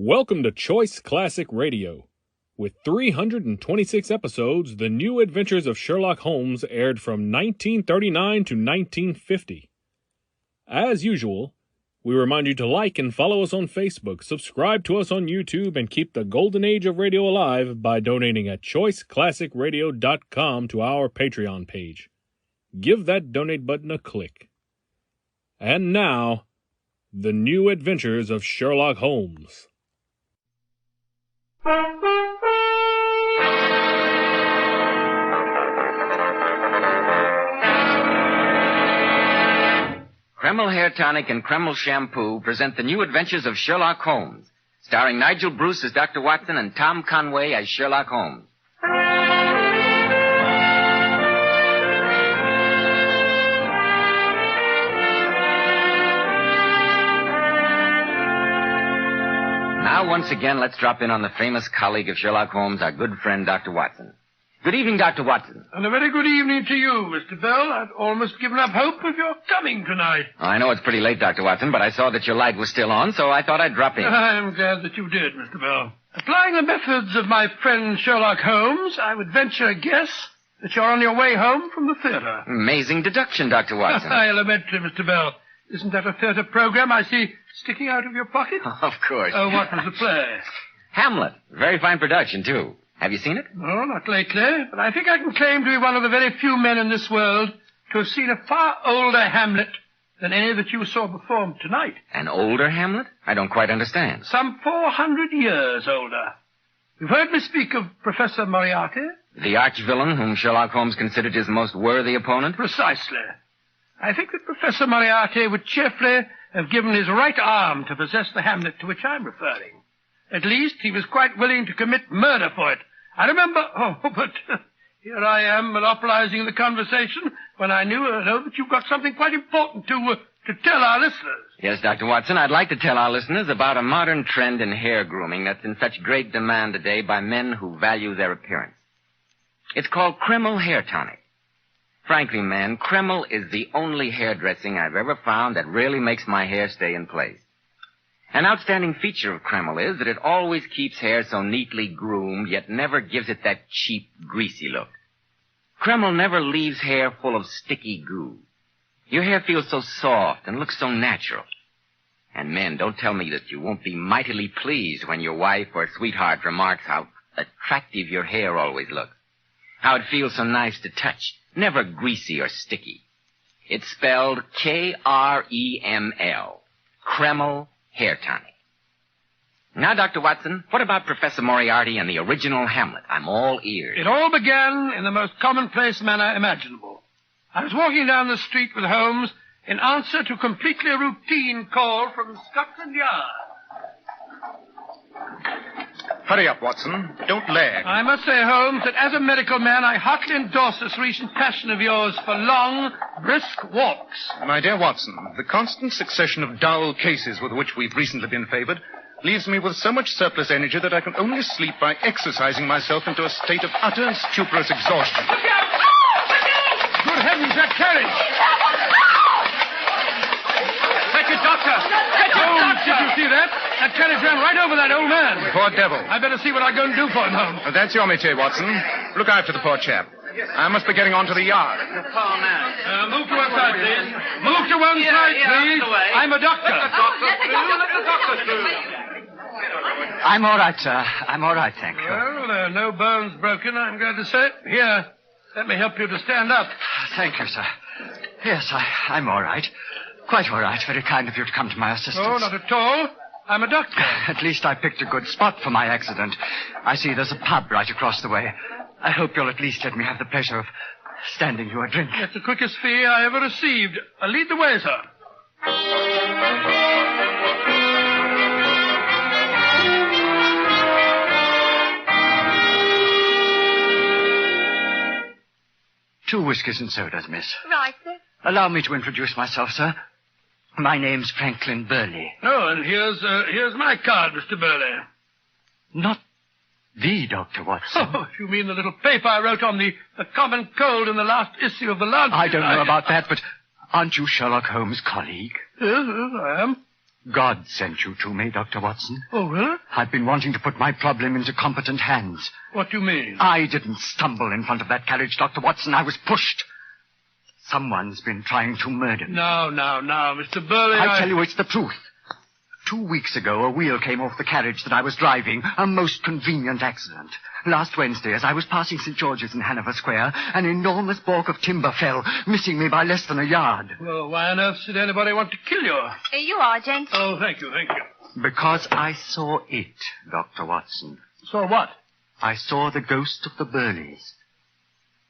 Welcome to Choice Classic Radio. With 326 episodes, the new adventures of Sherlock Holmes aired from 1939 to 1950. As usual, we remind you to like and follow us on Facebook, subscribe to us on YouTube, and keep the golden age of radio alive by donating at choiceclassicradio.com to our Patreon page. Give that donate button a click. And now, the new adventures of Sherlock Holmes. Kreml Hair Tonic and Kreml Shampoo present the new adventures of Sherlock Holmes, starring Nigel Bruce as Dr. Watson and Tom Conway as Sherlock Holmes. Now, once again, let's drop in on the famous colleague of Sherlock Holmes, our good friend, Dr. Watson. Good evening, Dr. Watson. And a very good evening to you, Mr. Bell. I'd almost given up hope of your coming tonight. I know it's pretty late, Dr. Watson, but I saw that your light was still on, so I thought I'd drop in. I'm glad that you did, Mr. Bell. Applying the methods of my friend Sherlock Holmes, I would venture a guess that you're on your way home from the theater. Amazing deduction, Dr. Watson. I'll admit to Mr. Bell. Isn't that a theater program I see sticking out of your pocket? Of course. Oh, what was the play? Hamlet. Very fine production, too. Have you seen it? No, not lately, but I think I can claim to be one of the very few men in this world to have seen a far older Hamlet than any that you saw performed tonight. An older Hamlet? I don't quite understand. Some 400 years older. You've heard me speak of Professor Moriarty? The arch-villain whom Sherlock Holmes considered his most worthy opponent? Precisely. I think that Professor Moriarty would cheerfully have given his right arm to possess the Hamlet to which I'm referring. At least, he was quite willing to commit murder for it. I remember... but here I am monopolizing the conversation when I know that you've got something quite important to tell our listeners. Yes, Dr. Watson, I'd like to tell our listeners about a modern trend in hair grooming that's in such great demand today by men who value their appearance. It's called Kreml Hair Tonic. Frankly, man, Kreml is the only hairdressing I've ever found that really makes my hair stay in place. An outstanding feature of Kreml is that it always keeps hair so neatly groomed, yet never gives it that cheap, greasy look. Kreml never leaves hair full of sticky goo. Your hair feels so soft and looks so natural. And men, don't tell me that you won't be mightily pleased when your wife or sweetheart remarks how attractive your hair always looks. How it feels so nice to touch, never greasy or sticky. It's spelled K-R-E-M-L. Kreml Hair Tonic. Now, Dr. Watson, what about Professor Moriarty and the original Hamlet? I'm all ears. It all began in the most commonplace manner imaginable. I was walking down the street with Holmes in answer to a completely routine call from Scotland Yard. Hurry up, Watson. Don't lag. I must say, Holmes, that as a medical man, I heartily endorse this recent passion of yours for long, brisk walks. My dear Watson, the constant succession of dull cases with which we've recently been favored leaves me with so much surplus energy that I can only sleep by exercising myself into a state of utter and stuporous exhaustion. Look out! Good heavens, that carriage! Fetch it, Doctor! Fetch it, Holmes, did you see that? That carriage ran right over that old man. Poor devil. I better see what I'm going to do for him, Holmes. That's your métier, Watson. Look after the poor chap. I must be getting on to the yard. Move to one side, please. Move to one side, please. I'm a doctor. Let the doctor through. I'm all right, sir. I'm all right, thank you. Well, there are no bones broken, I'm glad to say. Here, let me help you to stand up. Thank you, sir. Yes, I'm all right. Quite all right. Very kind of you to come to my assistance. Oh, not at all. I'm a doctor. At least I picked a good spot for my accident. I see there's a pub right across the way. I hope you'll at least let me have the pleasure of standing you a drink. That's the quickest fee I ever received. Lead the way, sir. Two whiskies and sodas, miss. Right, sir. Allow me to introduce myself, sir. My name's Franklin Burley. Oh, and here's my card, Mr. Burley. Not the Dr. Watson. Oh, you mean the little paper I wrote on the common cold in the last issue of the Lancet? I don't know about that, but aren't you Sherlock Holmes' colleague? Yes, I am. God sent you to me, Dr. Watson. Oh, really? I've been wanting to put my problem into competent hands. What do you mean? I didn't stumble in front of that carriage, Dr. Watson. I was pushed. Someone's been trying to murder me. No, Mr. Burley, I tell you, it's the truth. 2 weeks ago, a wheel came off the carriage that I was driving. A most convenient accident. Last Wednesday, as I was passing St. George's in Hanover Square, an enormous balk of timber fell, missing me by less than a yard. Well, why on earth did anybody want to kill you? Here you are, gent. Oh, thank you. Because I saw it, Dr. Watson. So what? I saw the ghost of the Burleys,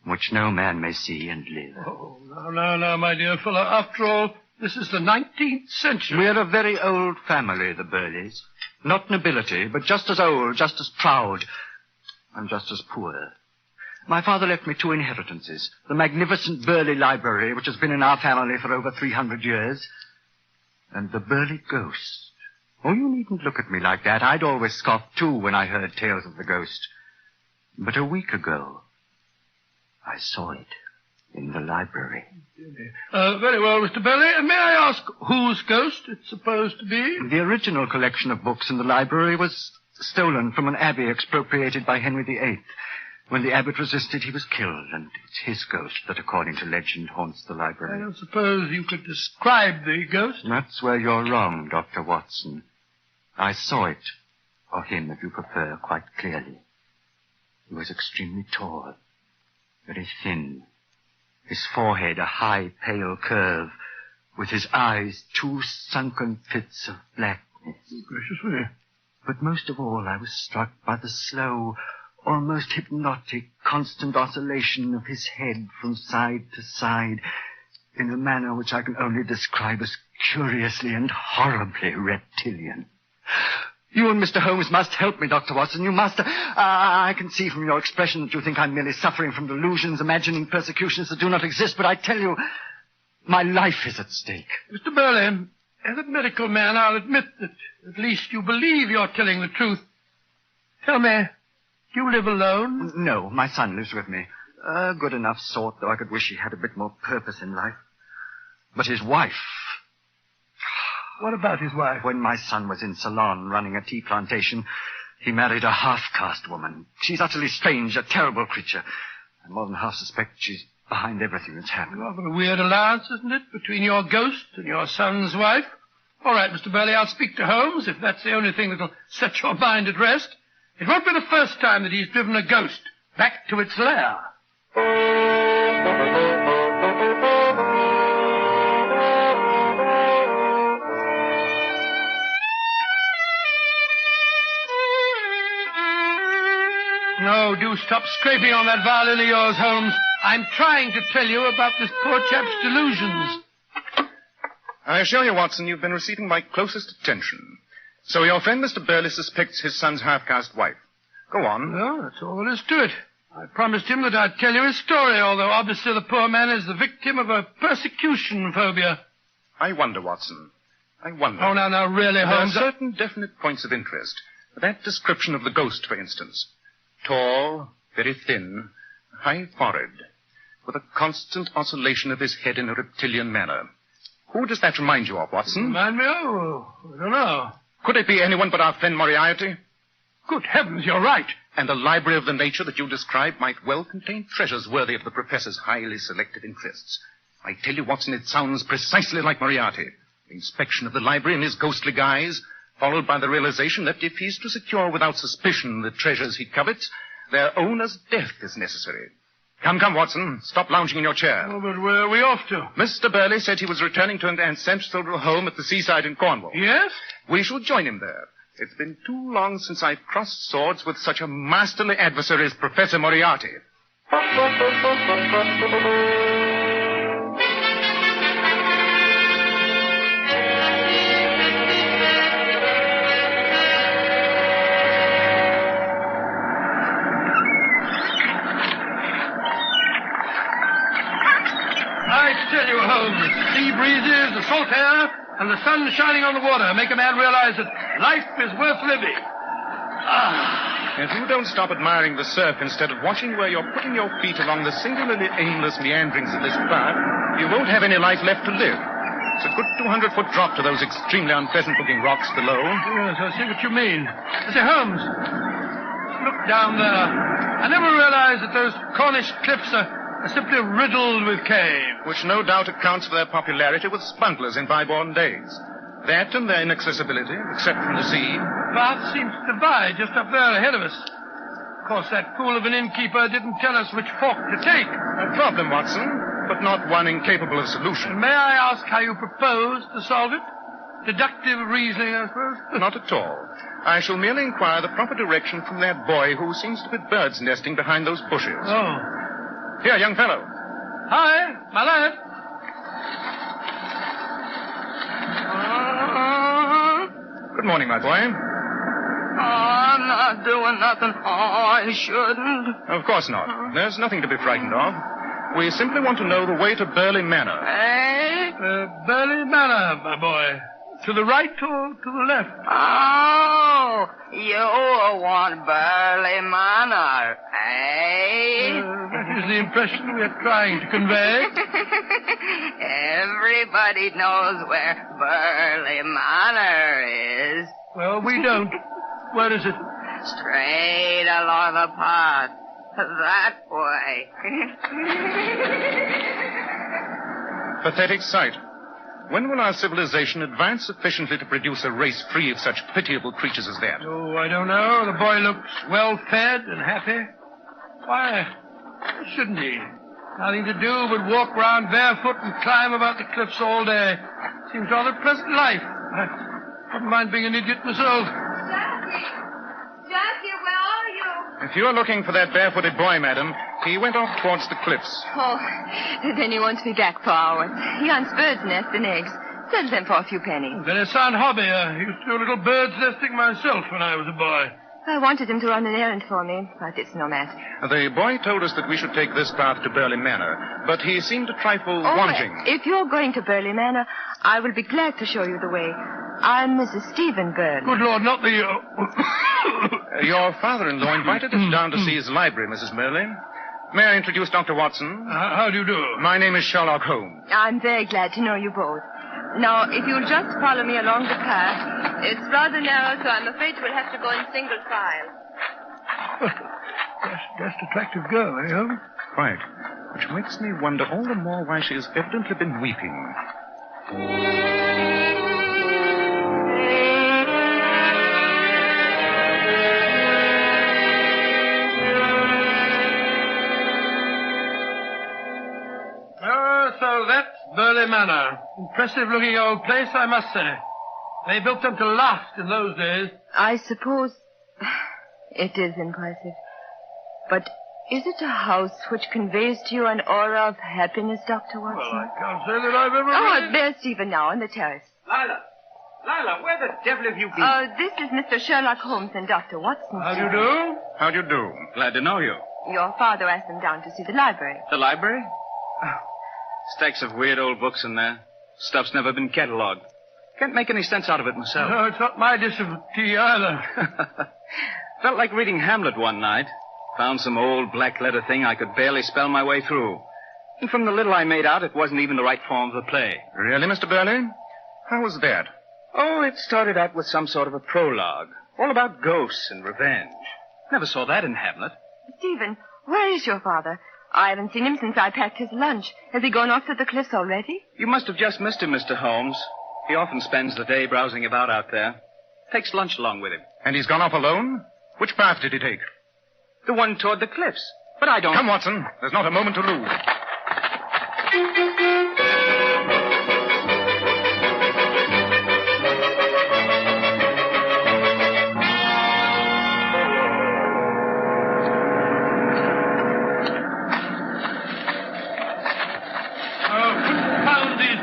which no man may see and live. Oh, no, my dear fellow. After all, this is the 19th century. We're a very old family, the Burleys. Not nobility, but just as old, just as proud, and just as poor. My father left me 2 inheritances. The magnificent Burley Library, which has been in our family for over 300 years, and the Burley ghost. Oh, you needn't look at me like that. I'd always scoffed, too, when I heard tales of the ghost. But a week ago, I saw it in the library. Very well, Mr. Burley. May I ask whose ghost it's supposed to be? The original collection of books in the library was stolen from an abbey expropriated by Henry VIII. When the abbot resisted, he was killed, and it's his ghost that, according to legend, haunts the library. I don't suppose you could describe the ghost? That's where you're wrong, Dr. Watson. I saw it, or him, if you prefer, quite clearly. He was extremely tall, very thin. His forehead a high, pale curve, with his eyes 2 sunken pits of blackness. Gracious me. But most of all, I was struck by the slow, almost hypnotic, constant oscillation of his head from side to side, in a manner which I can only describe as curiously and horribly reptilian. You and Mr. Holmes must help me, Dr. Watson. You must. I can see from your expression that you think I'm merely suffering from delusions, imagining persecutions that do not exist, but I tell you, my life is at stake. Mr. Burley, as a medical man, I'll admit that at least you believe you're telling the truth. Tell me, do you live alone? No, my son lives with me. A good enough sort, though I could wish he had a bit more purpose in life. But his wife... What about his wife? When my son was in Ceylon running a tea plantation, he married a half-caste woman. She's utterly strange, a terrible creature. I more than half suspect she's behind everything that's happened. Rather a weird alliance, isn't it, between your ghost and your son's wife? All right, Mr. Burley, I'll speak to Holmes, if that's the only thing that'll set your mind at rest. It won't be the first time that he's driven a ghost back to its lair. No, do stop scraping on that violin of yours, Holmes. I'm trying to tell you about this poor chap's delusions. I assure you, Watson, you've been receiving my closest attention. So your friend Mr. Burley suspects his son's half-caste wife. Go on. Well, that's all there is to it. I promised him that I'd tell you his story, although obviously the poor man is the victim of a persecution phobia. I wonder, Watson. I wonder. Oh, now, really, Holmes. There are certain definite points of interest. That description of the ghost, for instance. Tall, very thin, high forehead, with a constant oscillation of his head in a reptilian manner. Who does that remind you of, Watson? Remind me of? I don't know. Could it be anyone but our friend Moriarty? Good heavens, you're right. And the library of the nature that you describe might well contain treasures worthy of the professor's highly selected interests. I tell you, Watson, it sounds precisely like Moriarty. The inspection of the library in his ghostly guise, followed by the realization that if he's to secure without suspicion the treasures he covets, their owner's death is necessary. Come, Watson. Stop lounging in your chair. Oh, but where are we off to? Mr. Burley said he was returning to an ancestral home at the seaside in Cornwall. Yes? We shall join him there. It's been too long since I've crossed swords with such a masterly adversary as Professor Moriarty. I tell you, Holmes, sea breezes, the salt air, and the sun shining on the water make a man realize that life is worth living. If you don't stop admiring the surf instead of watching where you're putting your feet along the singularly aimless meanderings of this path, you won't have any life left to live. It's a good 200-foot drop to those extremely unpleasant-looking rocks below. Yes, I see what you mean. Say, Holmes, look down there. I never realized that those Cornish cliffs are simply riddled with caves. Which no doubt accounts for their popularity with smugglers in bygone days. That and their inaccessibility, except from the sea. The path seems to divide just up there ahead of us. Of course, that fool of an innkeeper didn't tell us which fork to take. A problem, Watson, but not one incapable of solution. May I ask how you propose to solve it? Deductive reasoning, I suppose? Not at all. I shall merely inquire the proper direction from that boy who seems to be bird's nesting behind those bushes. Oh. Here, young fellow. Hi, my lad. Good morning, my boy. I'm not doing nothing I shouldn't. Of course not. There's nothing to be frightened of. We simply want to know the way to Burley Manor. Eh? Burley Manor, my boy. To the right or to the left? Oh, you want Burley Manor, eh? That is the impression we are trying to convey. Everybody knows where Burley Manor is. Well, we don't. Where is it? Straight along the path. That way. Pathetic sight. When will our civilization advance sufficiently to produce a race free of such pitiable creatures as that? Oh, I don't know. The boy looks well fed and happy. Why shouldn't he? Nothing to do but walk round barefoot and climb about the cliffs all day. Seems rather a pleasant life. I wouldn't mind being an idiot myself. Jackie, where are you? If you're looking for that barefooted boy, madam, he went off towards the cliffs. Oh, then he won't be back for hours. He hunts birds' nests and eggs. Sells them for a few pennies. Very sound hobby. I used to do a little bird's nesting myself when I was a boy. I wanted him to run an errand for me, but it's no matter. The boy told us that we should take this path to Burley Manor, but he seemed a trifle wanting. If you're going to Burley Manor, I will be glad to show you the way. I'm Mrs. Stephen Burley. Good Lord, not the... Your father-in-law invited us down to see his library, Mrs. Burley. May I introduce Dr. Watson? How do you do? My name is Sherlock Holmes. I'm very glad to know you both. Now, if you'll just follow me along the path. It's rather narrow, so I'm afraid we'll have to go in single file. Just attractive girl, eh, Holmes? Quite. Which makes me wonder all the more why she has evidently been weeping. So that's Burley Manor. Impressive-looking old place, I must say. They built them to last in those days. I suppose it is impressive. But is it a house which conveys to you an aura of happiness, Dr. Watson? Well, I can't say that I've ever... Oh, there's Stephen now on the terrace. Lila, where the devil have you been? This is Mr. Sherlock Holmes and Dr. Watson. How do you do? How do you do? Glad to know you. Your father asked them down to see the library. The library? Oh, stacks of weird old books in there. Stuff's never been catalogued. Can't make any sense out of it myself. No, it's not my dish of tea either. Felt like reading Hamlet one night. Found some old black letter thing I could barely spell my way through. And from the little I made out, it wasn't even the right form of the play. Really, Mr. Burley? How was that? Oh, it started out with some sort of a prologue. All about ghosts and revenge. Never saw that in Hamlet. Stephen, where is your father? I haven't seen him since I packed his lunch. Has he gone off to the cliffs already? You must have just missed him, Mr. Holmes. He often spends the day browsing about out there. Takes lunch along with him. And he's gone off alone? Which path did he take? The one toward the cliffs. But I don't... Come, Watson. There's not a moment to lose.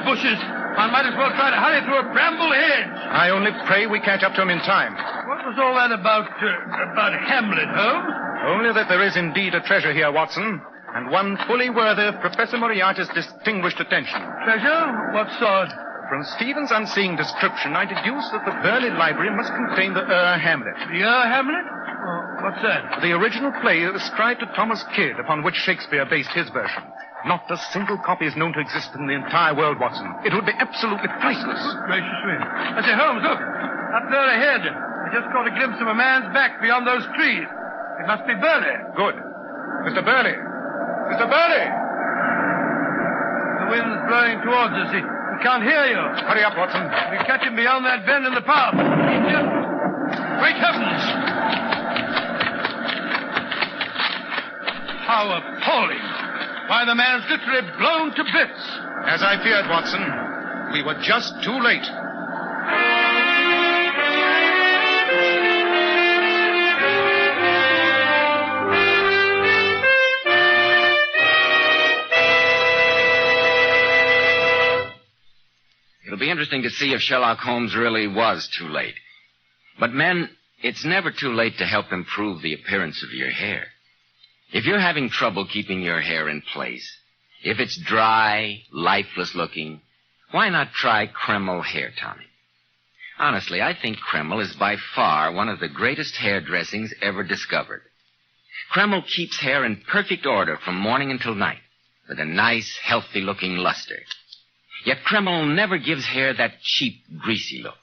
Bushes. I might as well try to hurry through a bramble hedge. I only pray we catch up to him in time. What was all that about Hamlet, Holmes? Only that there is indeed a treasure here, Watson, and one fully worthy of Professor Moriarty's distinguished attention. Treasure? What sort? From Stephen's unseeing description, I deduce that the Burley Library must contain the Hamlet. The Hamlet? Oh, what's that? The original play ascribed to Thomas Kidd, upon which Shakespeare based his version. Not a single copy is known to exist in the entire world, Watson. It would be absolutely priceless. Gracious me. I say, Holmes, look. Up there ahead. I just caught a glimpse of a man's back beyond those trees. It must be Burley. Good. Mr. Burley! Mr. Burley! The wind's blowing towards us. He can't hear you. Hurry up, Watson. We catch him beyond that bend in the path. Great heavens! How appalling. Why, the man's literally blown to bits. As I feared, Watson, we were just too late. It'll be interesting to see if Sherlock Holmes really was too late. But, men, it's never too late to help improve the appearance of your hair. If you're having trouble keeping your hair in place, if it's dry, lifeless looking, why not try Kreml Hair Tonic? Honestly, I think Kreml is by far one of the greatest hair dressings ever discovered. Kreml keeps hair in perfect order from morning until night, with a nice, healthy-looking luster. Yet Kreml never gives hair that cheap, greasy look.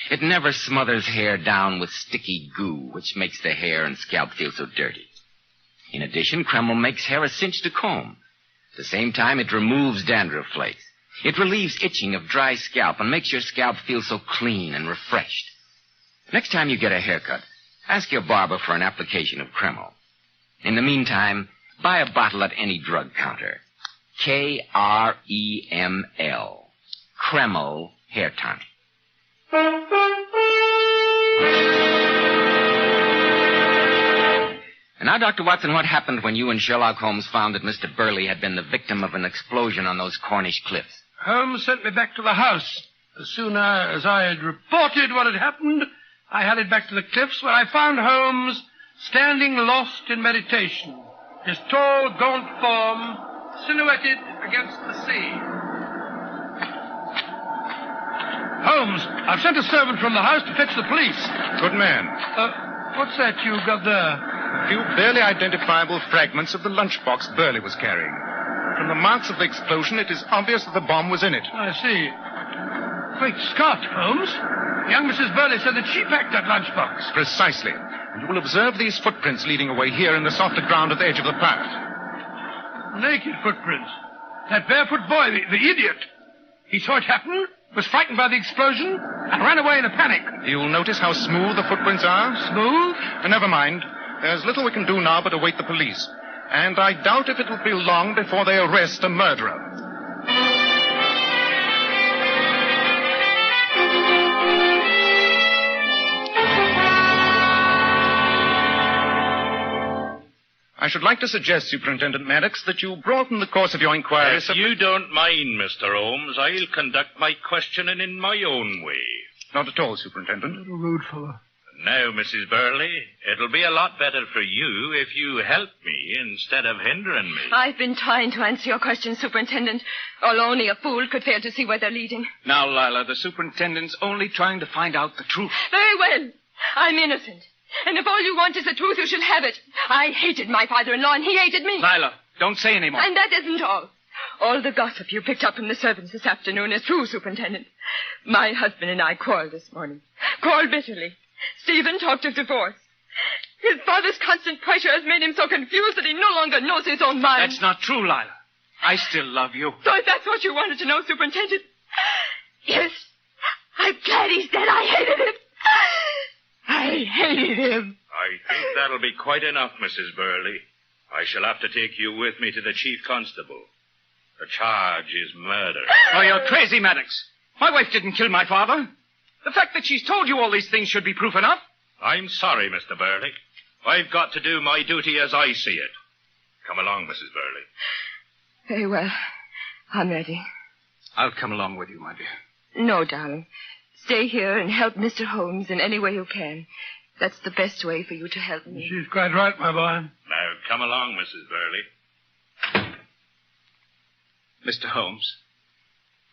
It never smothers hair down with sticky goo, which makes the hair and scalp feel so dirty. In addition, Kreml makes hair a cinch to comb. At the same time, it removes dandruff flakes. It relieves itching of dry scalp and makes your scalp feel so clean and refreshed. Next time you get a haircut, ask your barber for an application of Kreml. In the meantime, buy a bottle at any drug counter. Kreml. Kreml Hair Tonic. And now, Dr. Watson, what happened when you and Sherlock Holmes found that Mr. Burley had been the victim of an explosion on those Cornish cliffs? Holmes sent me back to the house. As soon as I had reported what had happened, I hurried back to the cliffs where I found Holmes standing lost in meditation, his tall, gaunt form silhouetted against the sea. Holmes, I've sent a servant from the house to fetch the police. Good man. What's that you've got there? A few barely identifiable fragments of the lunchbox Burley was carrying. From the marks of the explosion, it is obvious that the bomb was in it. I see. Great Scott, Holmes. Young Mrs. Burley said that she packed that lunchbox. Precisely. And you will observe these footprints leading away here in the softer ground at the edge of the path. Naked footprints. That barefoot boy, the idiot. He saw it happen, was frightened by the explosion, and ran away in a panic. You'll notice how smooth the footprints are? Smooth? Never mind. There's little we can do now but await the police. And I doubt if it will be long before they arrest a murderer. I should like to suggest, Superintendent Maddox, that you broaden the course of your inquiry. If you don't mind, Mr. Holmes, I'll conduct my questioning in my own way. Not at all, Superintendent. What a rude fellow. Now, Mrs. Burley, it'll be a lot better for you if you help me instead of hindering me. I've been trying to answer your question, Superintendent. Although only a fool could fail to see where they're leading. Now, Lila, the superintendent's only trying to find out the truth. Very well. I'm innocent. And if all you want is the truth, you shall have it. I hated my father-in-law, and he hated me. Lila, don't say any more. And that isn't all. All the gossip you picked up from the servants this afternoon is true, Superintendent. My husband and I quarreled this morning. Quarreled bitterly. Stephen talked of divorce. His father's constant pressure has made him so confused that he no longer knows his own mind. That's not true, Lila. I still love you. So if that's what you wanted to know, Superintendent. Yes. I'm glad he's dead. I hated him. I hated him. I think that'll be quite enough, Mrs. Burley. I shall have to take you with me to the chief constable. The charge is murder. Oh, you're crazy, Maddox. My wife didn't kill my father. The fact that she's told you all these things should be proof enough. I'm sorry, Mr. Burley. I've got to do my duty as I see it. Come along, Mrs. Burley. Very well. I'm ready. I'll come along with you, my dear. No, darling. Stay here and help Mr. Holmes in any way you can. That's the best way for you to help me. She's quite right, my boy. Now, come along, Mrs. Burley. Mr. Holmes,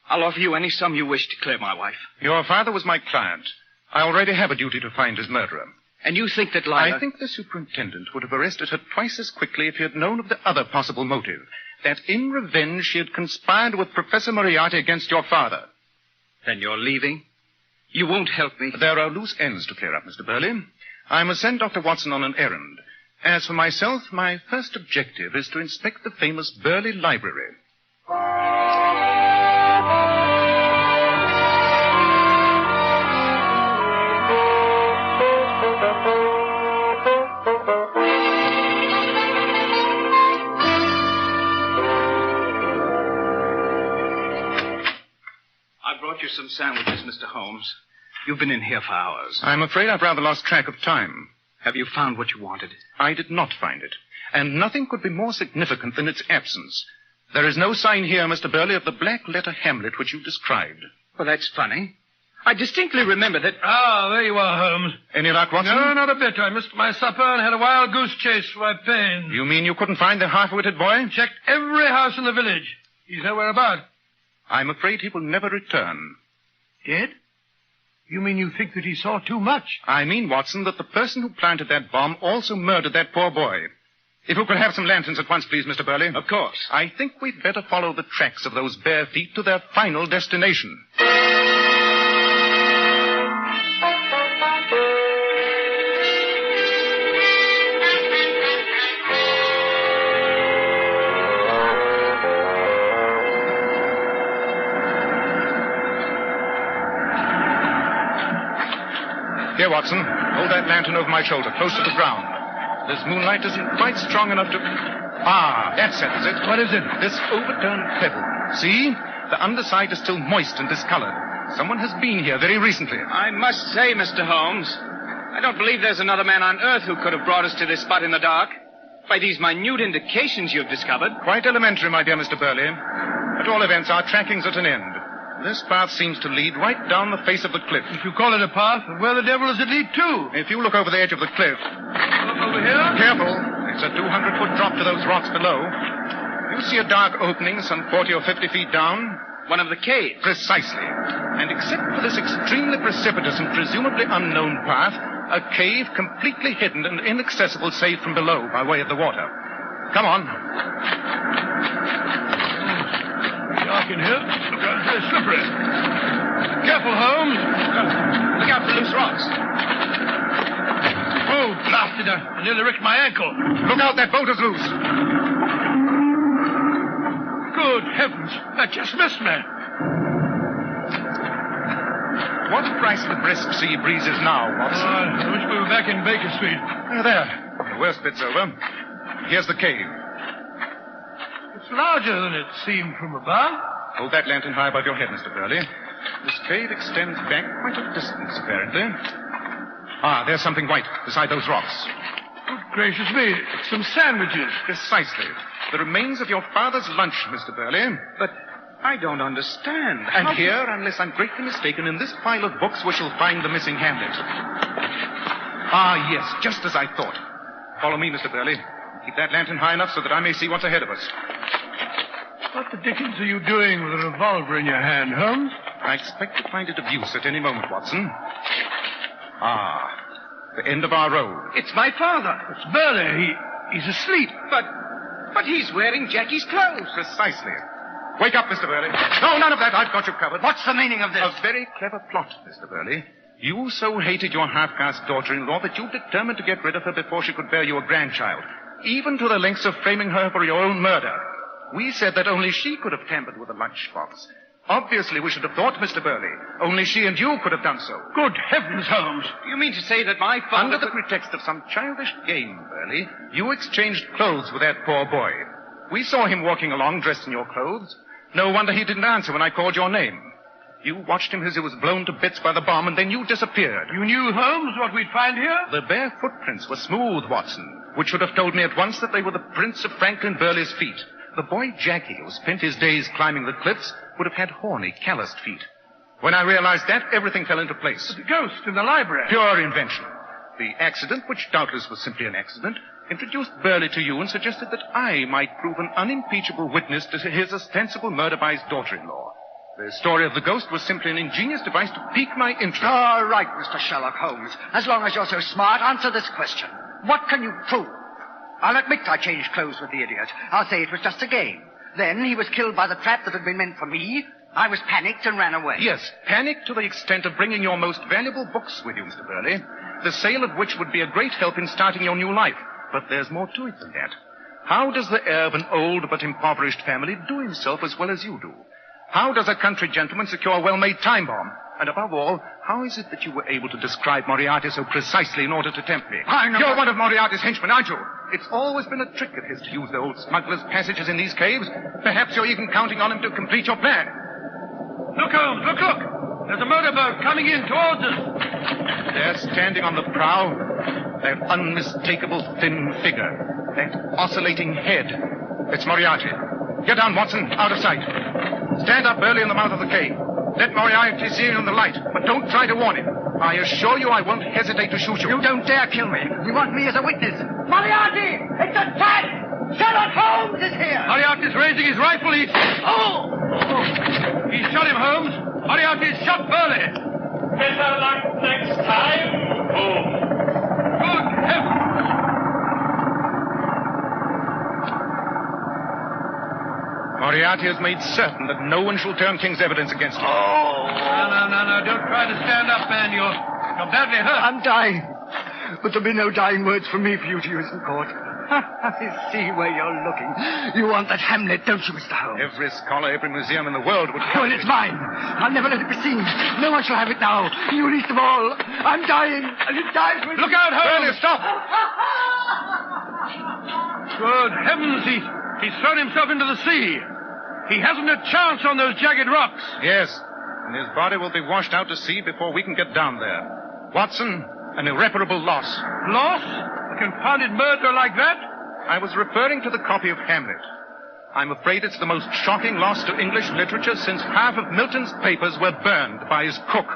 I'll offer you any sum you wish to clear my wife. Your father was my client. I already have a duty to find his murderer. And you think that Lila... I think the superintendent would have arrested her twice as quickly if he had known of the other possible motive. that in revenge she had conspired with Professor Moriarty against your father. Then you're leaving? You won't help me? There are loose ends to clear up, Mr. Burley. I must send Dr. Watson on an errand. As for myself, my first objective is to inspect the famous Burley Library. I brought you some sandwiches, Mr. Holmes. You've been in here for hours. I'm afraid I've rather lost track of time. Have you found what you wanted? I did not find it. And nothing could be more significant than its absence. There is no sign here, Mr. Burley, of the black letter Hamlet which you described. Well, that's funny. I distinctly remember that... Ah, there you are, Holmes. Any luck, Watson? No, not a bit. I missed my supper and had a wild goose chase for my pains. You mean you couldn't find the half-witted boy? Checked every house in the village. He's nowhere about. I'm afraid he will never return. Dead? You mean you think that he saw too much? I mean, Watson, that the person who planted that bomb also murdered that poor boy. If you could have some lanterns at once, please, Mr. Burley. Of course. I think we'd better follow the tracks of those bare feet to their final destination. Here, Watson. Hold that lantern over my shoulder, close to the ground. This moonlight isn't quite strong enough to... Ah, that settles it. What is it? This overturned pebble. See? The underside is still moist and discolored. Someone has been here very recently. I must say, Mr. Holmes, I don't believe there's another man on Earth who could have brought us to this spot in the dark. By these minute indications you've discovered. Quite elementary, my dear Mr. Burley. At all events, our tracking's at an end. This path seems to lead right down the face of the cliff. If you call it a path, where the devil does it lead to? If you look over the edge of the cliff... Over here? Careful. It's a 200-foot drop to those rocks below. You see a dark opening some 40 or 50 feet down? One of the caves. Precisely. And except for this extremely precipitous and presumably unknown path, a cave completely hidden and inaccessible save from below by way of the water. Come on. Dark in here. It's very slippery. Careful, Holmes. Look out for loose rocks. Oh, blasted. I nearly wrecked my ankle. Look out, that boat is loose. Good heavens. That just missed me. What price the brisk sea breeze is now, Watson? I wish we were back in Baker Street. There. The worst bit's over. Here's the cave. It's larger than it seemed from above. Hold that lantern high above your head, Mr. Burley. This cave extends back quite a distance, apparently. Ah, there's something white beside those rocks. Good gracious me. It's some sandwiches. Precisely. The remains of your father's lunch, Mr. Burley. But I don't understand. And here, unless I'm greatly mistaken, in this pile of books we shall find the missing Hamlet. Ah, yes, just as I thought. Follow me, Mr. Burley. Keep that lantern high enough so that I may see what's ahead of us. What the dickens are you doing with a revolver in your hand, Holmes? I expect to find it of use at any moment, Watson. Ah, the end of our road. It's my father. It's Burley. He's asleep. But he's wearing Jackie's clothes. Precisely. Wake up, Mr. Burley. No, none of that. I've got you covered. What's the meaning of this? A very clever plot, Mr. Burley. You so hated your half-caste daughter-in-law that you determined to get rid of her before she could bear you a grandchild, even to the lengths of framing her for your own murder. We said that only she could have tampered with the lunchbox. Obviously, we should have thought, Mr. Burley. Only she and you could have done so. Good heavens, Holmes. You mean to say that my father... Under the pretext of some childish game, Burley, you exchanged clothes with that poor boy. We saw him walking along dressed in your clothes. No wonder he didn't answer when I called your name. You watched him as he was blown to bits by the bomb, and then you disappeared. You knew, Holmes, what we'd find here? The bare footprints were smooth, Watson, which should have told me at once that they were the prints of Franklin Burley's feet. The boy Jackie, who spent his days climbing the cliffs, would have had horny, calloused feet. When I realized that, everything fell into place. The ghost in the library. Pure invention. The accident, which doubtless was simply an accident, introduced Burley to you and suggested that I might prove an unimpeachable witness to his ostensible murder by his daughter-in-law. The story of the ghost was simply an ingenious device to pique my interest. All right, Mr. Sherlock Holmes. As long as you're so smart, answer this question. What can you prove? I'll admit I changed clothes with the idiot. I'll say it was just a game. Then he was killed by the trap that had been meant for me. I was panicked and ran away. Yes, panic to the extent of bringing your most valuable books with you, Mr. Burley, the sale of which would be a great help in starting your new life. But there's more to it than that. How does the heir of an old but impoverished family do himself as well as you do? How does a country gentleman secure a well-made time bomb? And above all, how is it that you were able to describe Moriarty so precisely in order to tempt me? You're one of Moriarty's henchmen, aren't you? It's always been a trick of his to use the old smuggler's passages in these caves. Perhaps you're even counting on him to complete your plan. Look, Holmes, look! There's a motorboat coming in towards us. There, standing on the prow, that unmistakable thin figure, that oscillating head. It's Moriarty. Get down, Watson, out of sight. Stand up early in the mouth of the cave. Let Moriarty see you in the light, but don't try to warn him. I assure you I won't hesitate to shoot you. You don't dare kill me. You want me as a witness. Moriarty! It's a trap! Sherlock Holmes is here! Moriarty's raising his rifle. He shot him, Holmes. Moriarty's shot Burley. Better luck next time, Holmes. Good heavens! Moriarty has made certain that no one shall turn King's evidence against him. No. Don't try to stand up, man. You're badly hurt. I'm dying. But there'll be no dying words from me for you to use in court. I see where you're looking. You want that Hamlet, don't you, Mr. Holmes? Every scholar, every museum in the world would... Oh, and it's mine. I'll never let it be seen. No one shall have it now. You least of all. I'm dying, and it dies with... Look out, Holmes! Burley, stop! Good heavens, he's thrown himself into the sea. He hasn't a chance on those jagged rocks. Yes, and his body will be washed out to sea before we can get down there. Watson, an irreparable loss. Loss? A confounded murderer like that? I was referring to the copy of Hamlet. I'm afraid it's the most shocking loss to English literature since half of Milton's papers were burned by his cook.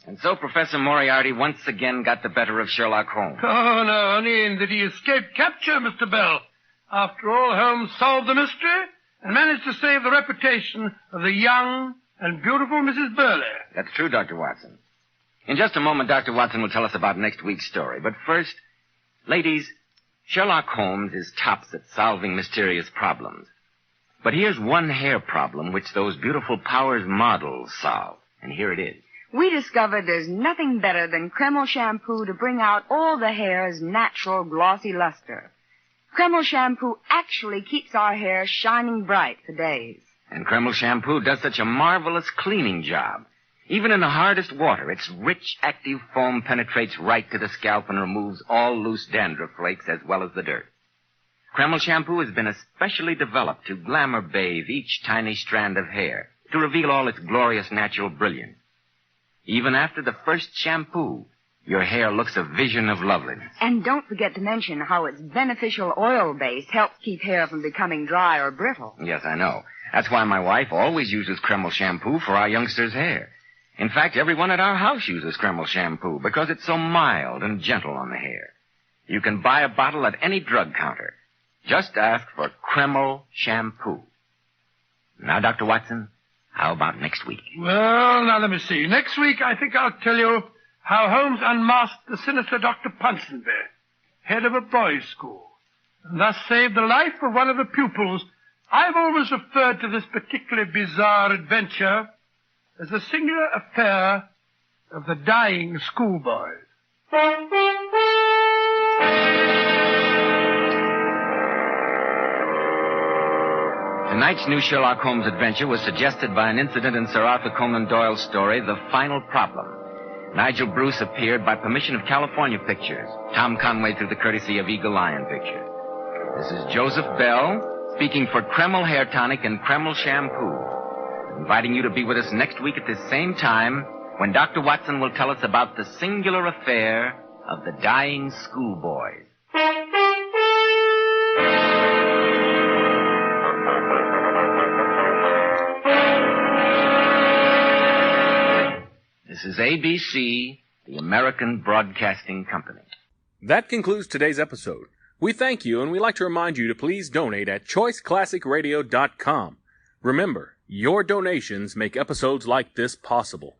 And so Professor Moriarty once again got the better of Sherlock Holmes. Oh, no, only that he escaped capture, Mr. Bell. After all, Holmes solved the mystery and managed to save the reputation of the young and beautiful Mrs. Burley. That's true, Dr. Watson. In just a moment, Dr. Watson will tell us about next week's story. But first, ladies, Sherlock Holmes is tops at solving mysterious problems. But here's one hair problem which those beautiful Powers models solve. And here it is. We discovered there's nothing better than Kreml shampoo to bring out all the hair's natural glossy luster. Kreml shampoo actually keeps our hair shining bright for days. And Kreml shampoo does such a marvelous cleaning job. Even in the hardest water, its rich, active foam penetrates right to the scalp and removes all loose dandruff flakes as well as the dirt. Kreml shampoo has been especially developed to glamour bathe each tiny strand of hair, to reveal all its glorious natural brilliance. Even after the first shampoo, your hair looks a vision of loveliness. And don't forget to mention how its beneficial oil base helps keep hair from becoming dry or brittle. Yes, I know. That's why my wife always uses Kreml shampoo for our youngsters' hair. In fact, everyone at our house uses Kreml shampoo because it's so mild and gentle on the hair. You can buy a bottle at any drug counter. Just ask for Kreml shampoo. Now, Dr. Watson, how about next week? Well, now let me see. Next week, I think I'll tell you how Holmes unmasked the sinister Dr. Ponsonby, head of a boys' school, and thus saved the life of one of the pupils. I've always referred to this particularly bizarre adventure as the singular affair of the dying schoolboys. Tonight's new Sherlock Holmes adventure was suggested by an incident in Sir Arthur Conan Doyle's story, The Final Problem. Nigel Bruce appeared by permission of California Pictures. Tom Conway through the courtesy of Eagle Lion Pictures. This is Joseph Bell, speaking for Kreml Hair Tonic and Kreml Shampoo, inviting you to be with us next week at this same time when Dr. Watson will tell us about the singular affair of the dying schoolboys. This is ABC, the American Broadcasting Company. That concludes today's episode. We thank you, and we'd like to remind you to please donate at choiceclassicradio.com. Remember, Your donations make episodes like this possible.